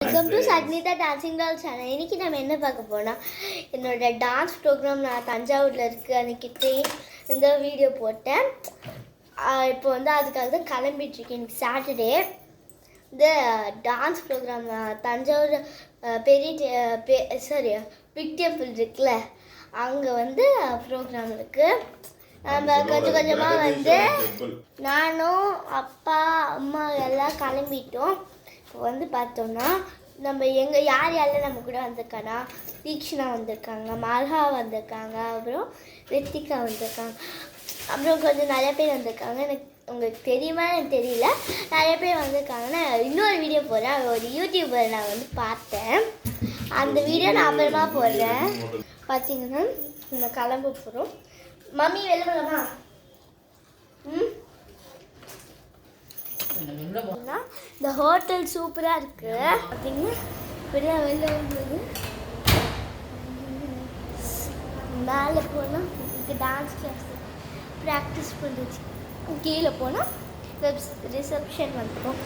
Welcome to சக்னிதா dancing doll channel. இன்றைக்கி நம்ம என்ன பார்க்க போனால் என்னோடய டான்ஸ் ப்ரோக்ராம் நான் தஞ்சாவூரில் இருக்குது அன்றைக்கிட்டே இந்த வீடியோ போட்டேன். இப்போ வந்து அதுக்காக தான் கிளம்பிட்டுருக்கேன். இன்றைக்கி சாட்டர்டே இந்த dance programme Thanjavur big temple இருக்குல்ல, அங்கே வந்து ப்ரோக்ராம் இருக்குது. நம்ம கொஞ்சம் கொஞ்சமாக வந்து நானும் அப்பா அம்மா எல்லாம் கிளம்பிட்டோம். இப்போ வந்து பார்த்தோம்னா நம்ம யாரெல்லாம் நம்ம கூட வந்திருக்கானா, தீக்ஷனா வந்திருக்காங்க, மல்ஹா வந்திருக்காங்க, அப்புறம் ரித்திகா வந்திருக்காங்க, அப்புறம் கொஞ்சம் நிறைய பேர் வந்திருக்காங்க. எனக்கு உங்களுக்கு தெரியுமா எனக்கு தெரியல, நிறைய பேர் வந்திருக்காங்கன்னா இன்னொரு வீடியோ போடுறேன். ஒரு யூடியூபர் நான் வந்து பார்த்தேன், அந்த வீடியோ நான் அப்புறமா போடுறேன். பார்த்தீங்கன்னா நம்ம கிளம்ப போகிறோம். மம்மி வெளிலமா இந்த ஹோட்டல் சூப்பராக இருக்கு. பார்த்தீங்கன்னா பெரிய வெளில வரும்போது மேலே போனால் இதுக்கு டான்ஸ் கிளாஸ் ப்ராக்டிஸ் பண்ணிச்சு. கீழே போனால் ரிசப்ஷன் வந்துடும்.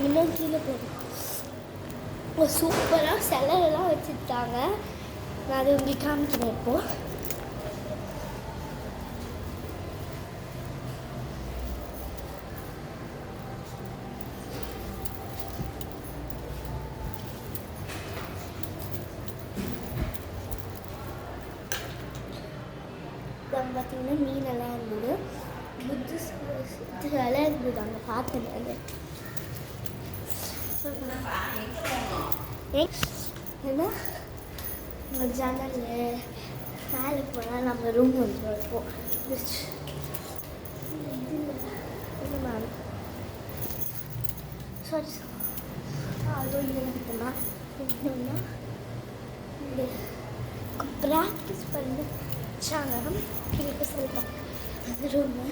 இன்னும் கீழே போகும். சூப்பராக சிலையெல்லாம் வச்சுருக்காங்க. நான் அதை உங்களுக்கு காமிக்கிறேன். இப்போது பார்த்தீங்கன்னா மீனெல்லாம் இருந்தது, புத்திஸ்ட் எல்லாம் இருந்தது. அங்கே பார்த்தேன். ஏன்னா ஜன்னல் மேலே போனால் நம்ம ரூம் வந்து வைப்போம். சாரி அதுனா என்னன்னா ப்ராக்டிஸ் பண்ணி வச்சாங்க. எனக்கு சொல்லிட்டேன் அந்த ரூமு